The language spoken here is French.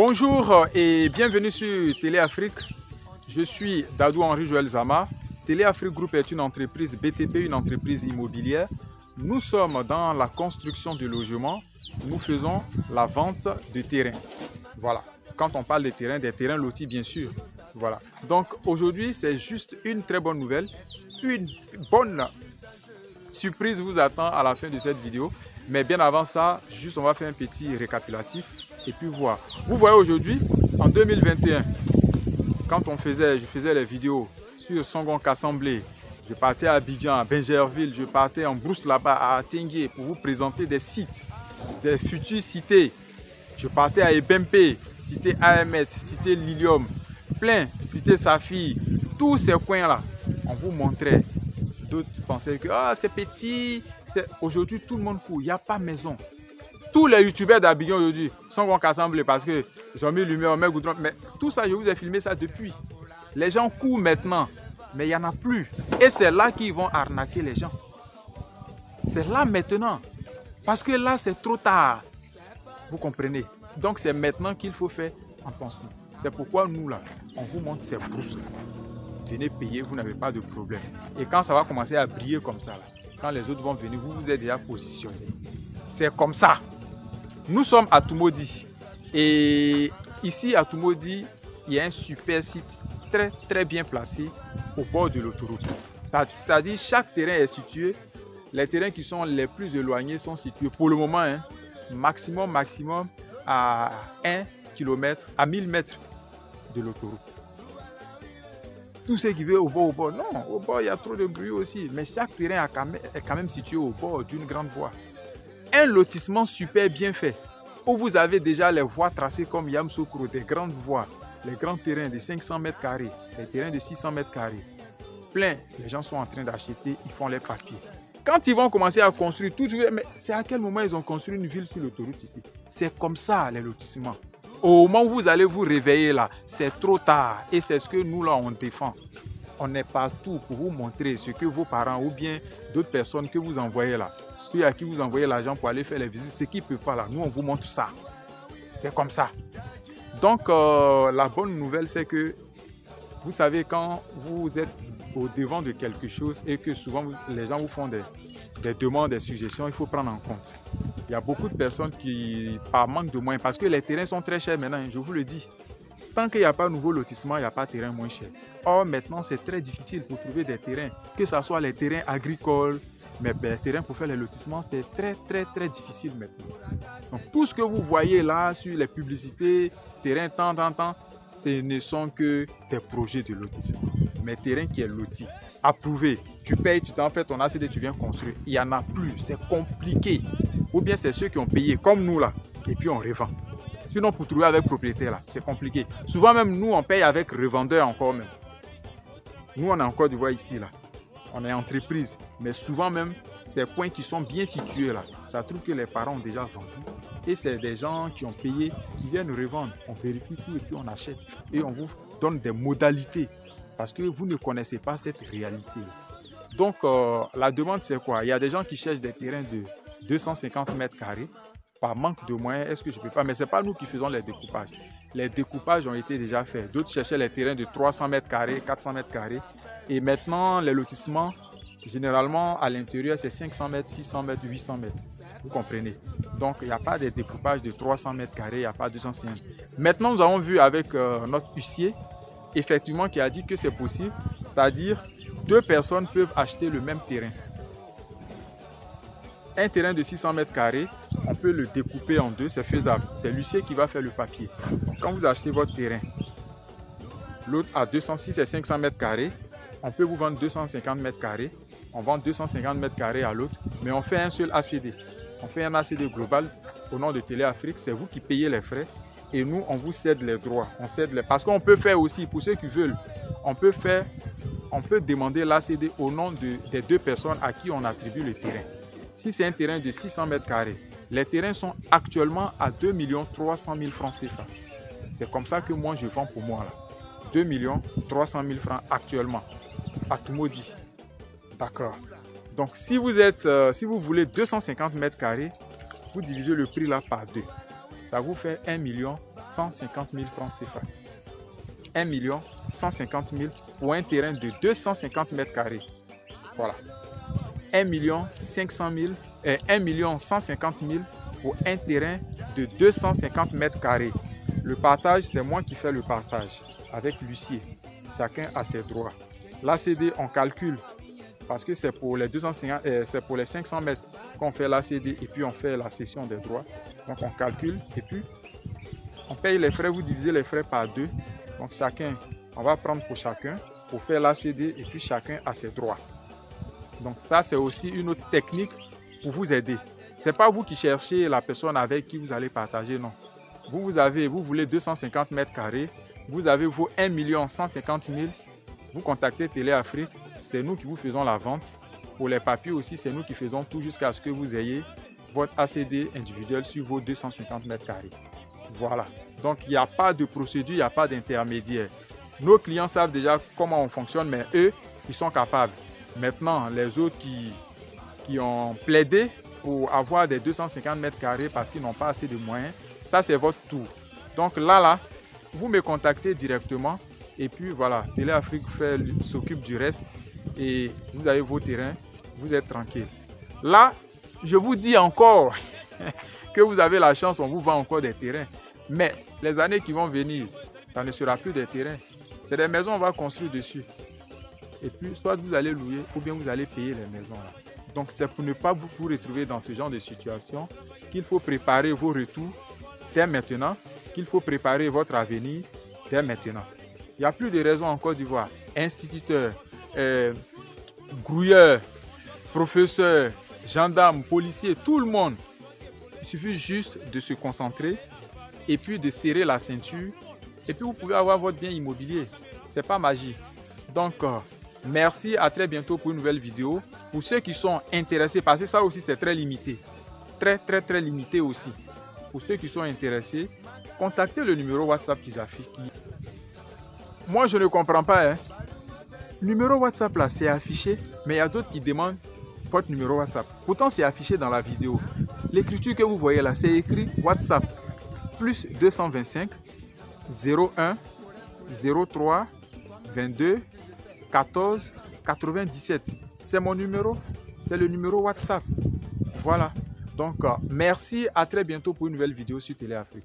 Bonjour et bienvenue sur Téléafrique. Je suis Dadou Henri Joël Zama. Téléafrique Group est une entreprise BTP, une entreprise immobilière. Nous sommes dans la construction de logements. Nous faisons la vente de terrains. Voilà. Quand on parle des terrains lotis, bien sûr. Voilà. Donc aujourd'hui, c'est juste une très bonne nouvelle. Une bonne surprise vous attend à la fin de cette vidéo. Mais bien avant ça, juste on va faire un petit récapitulatif et puis voir. Vous voyez aujourd'hui, en 2021, quand je faisais les vidéos sur Songon Kassamblé, je partais à Abidjan, à Benjerville, je partais en brousse là-bas à Tengue pour vous présenter des sites, des futures cités. Je partais à Ebempe, cité AMS, cité Lilium, plein, cité Safi, tous ces coins-là, on vous montrait. D'autres pensaient que c'est petit. Aujourd'hui, tout le monde court, il n'y a pas maison. Tous les youtubeurs d'Abidjan aujourd'hui sont rassemblés parce que j'ai mis lumière, on met goudron. Mais tout ça, je vous ai filmé ça depuis. Les gens courent maintenant, mais il n'y en a plus. Et c'est là qu'ils vont arnaquer les gens. C'est là maintenant. Parce que là, c'est trop tard. Vous comprenez? Donc, c'est maintenant qu'il faut faire attention. C'est pourquoi nous, là, on vous montre ces brousses-là. Venez payer, vous n'avez pas de problème. Et quand ça va commencer à briller comme ça, là, quand les autres vont venir, vous vous êtes déjà positionné. C'est comme ça. Nous sommes à Tumodi. Et ici, à Tumodi, il y a un super site très bien placé au bord de l'autoroute. C'est-à-dire, chaque terrain est situé. Les terrains qui sont les plus éloignés sont situés pour le moment, maximum à 1 km, à 1000 mètres de l'autoroute. Tous ceux qui veulent au bord, non, au bord il y a trop de bruit aussi. Mais chaque terrain est quand même situé au bord d'une grande voie. Un lotissement super bien fait, où vous avez déjà les voies tracées comme Yamsoukro, des grandes voies, les grands terrains de 500 mètres carrés, les terrains de 600 mètres carrés. Plein, les gens sont en train d'acheter, ils font les papiers. Quand ils vont commencer à construire, mais c'est à quel moment ils ont construit une ville sur l'autoroute ici? C'est comme ça les lotissements. Au moment où vous allez vous réveiller là, c'est trop tard. Et c'est ce que nous là on défend. On est partout pour vous montrer ce que vos parents ou bien d'autres personnes que vous envoyez là, ceux à qui vous envoyez l'argent pour aller faire les visites, ce qu'ils ne peuvent pas là, nous on vous montre ça. C'est comme ça. Donc la bonne nouvelle c'est que vous savez quand vous êtes au devant de quelque chose et que souvent les gens vous font des demandes, des suggestions, il faut prendre en compte. Il y a beaucoup de personnes qui, par manque de moyens, parce que les terrains sont très chers maintenant, je vous le dis. Tant qu'il n'y a pas de nouveau lotissement, il n'y a pas de terrain moins cher. Or, maintenant, c'est très difficile pour trouver des terrains, que ce soit les terrains agricoles, mais les terrains pour faire les lotissements, c'est très difficile maintenant. Donc, tout ce que vous voyez là sur les publicités, terrain tant, ce ne sont que des projets de lotissement. Mais terrain qui est loti, approuvé, tu payes, tu t'en fais ton ACD, tu viens construire. Il n'y en a plus, c'est compliqué. Ou bien c'est ceux qui ont payé, comme nous là, et puis on revend. Sinon, pour trouver avec propriétaire là, c'est compliqué. Souvent même, nous, on paye avec revendeur encore même. Nous, on a encore du voie ici là. On est entreprise. Mais souvent même, ces coins qui sont bien situés là, ça trouve que les parents ont déjà vendu. Et c'est des gens qui ont payé, qui viennent revendre. On vérifie tout et puis on achète. Et on vous donne des modalités. Parce que vous ne connaissez pas cette réalité. Donc, la demande, c'est quoi? Il y a des gens qui cherchent des terrains de 250 mètres carrés. Par manque de moyens, est-ce que je ne peux pas? Mais ce n'est pas nous qui faisons les découpages. Les découpages ont été déjà faits. D'autres cherchaient les terrains de 300 mètres carrés, 400 mètres carrés. Et maintenant, les lotissements, généralement, à l'intérieur, c'est 500 mètres, 600 mètres, 800 mètres. Vous comprenez? Donc, il n'y a pas de découpage de 300 mètres carrés, il n'y a pas de 250. Maintenant, nous avons vu avec notre huissier, effectivement, qui a dit que c'est possible. C'est-à-dire, 2 personnes peuvent acheter le même terrain. Un terrain de 600 mètres carrés, on peut le découper en 2, c'est faisable. C'est l'huissier qui va faire le papier. Donc, quand vous achetez votre terrain, l'autre à 206 et 500 mètres carrés, on peut vous vendre 250 mètres carrés. On vend 250 mètres carrés à l'autre, mais on fait un seul ACD. On fait un ACD global au nom de Téléafrique. C'est vous qui payez les frais et nous, on vous cède les droits. On cède les... Parce qu'on peut faire aussi, pour ceux qui veulent, on peut demander l'ACD au nom des 2 personnes à qui on attribue le terrain. Si c'est un terrain de 600 mètres carrés, les terrains sont actuellement à 2 300 000 francs CFA. C'est comme ça que moi, je vends pour moi. Là. 2 300 000 francs actuellement, à Tumodi. D'accord. Donc, si vous voulez 250 mètres carrés, vous divisez le prix là par 2. ça vous fait 1 150 000 francs CFA. 1 150 000 pour un terrain de 250 mètres carrés. Voilà. 1 500 000 et 1 150 000 pour un terrain de 250 mètres carrés. Le partage, c'est moi qui fais le partage avec l'huissier. Chacun a ses droits. L'ACD, on calcule parce que c'est pour les 250, c'est pour les 500 mètres qu'on fait l'ACD et puis on fait la cession des droits. Donc on calcule et puis on paye les frais. Vous divisez les frais par 2. Donc chacun, on va prendre pour chacun pour faire l'ACD et puis chacun a ses droits. Donc ça, c'est aussi une autre technique pour vous aider. Ce n'est pas vous qui cherchez la personne avec qui vous allez partager, non. Vous voulez 250 mètres carrés, vous avez vos 1 150 000, vous contactez Télé Afrique, c'est nous qui vous faisons la vente. Pour les papiers aussi, c'est nous qui faisons tout jusqu'à ce que vous ayez votre ACD individuel sur vos 250 mètres carrés. Voilà. Donc, il n'y a pas de procédure, il n'y a pas d'intermédiaire. Nos clients savent déjà comment on fonctionne, mais eux, ils sont capables. Maintenant, les autres qui ont plaidé pour avoir des 250 mètres carrés parce qu'ils n'ont pas assez de moyens, ça, c'est votre tour. Donc là, vous me contactez directement et puis voilà, Télé Afrique s'occupe du reste et vous avez vos terrains, vous êtes tranquille. Là, je vous dis encore que vous avez la chance, on vous vend encore des terrains. Mais les années qui vont venir, ça ne sera plus des terrains. C'est des maisons, on va construire dessus. Et puis, soit vous allez louer ou bien vous allez payer les maisons. Là. Donc, c'est pour ne pas vous retrouver dans ce genre de situation qu'il faut préparer vos retours dès maintenant, qu'il faut préparer votre avenir dès maintenant. Il n'y a plus de raison en Côte d'Ivoire. Instituteurs, grouilleurs, professeurs, gendarmes, policiers, tout le monde. Il suffit juste de se concentrer et puis de serrer la ceinture. Et puis, vous pouvez avoir votre bien immobilier. Ce n'est pas magique. Donc, merci, à très bientôt pour une nouvelle vidéo. Pour ceux qui sont intéressés, parce que ça aussi c'est très limité. Très limité aussi. Pour ceux qui sont intéressés, contactez le numéro WhatsApp qu'ils affichent. Moi, je ne comprends pas. Le numéro WhatsApp là, c'est affiché, mais il y a d'autres qui demandent votre numéro WhatsApp. Pourtant, c'est affiché dans la vidéo. L'écriture que vous voyez là, c'est écrit WhatsApp plus 225 01 03 22 14 97. C'est mon numéro. C'est le numéro WhatsApp. Voilà. Donc, merci. À très bientôt pour une nouvelle vidéo sur Télé Afrique.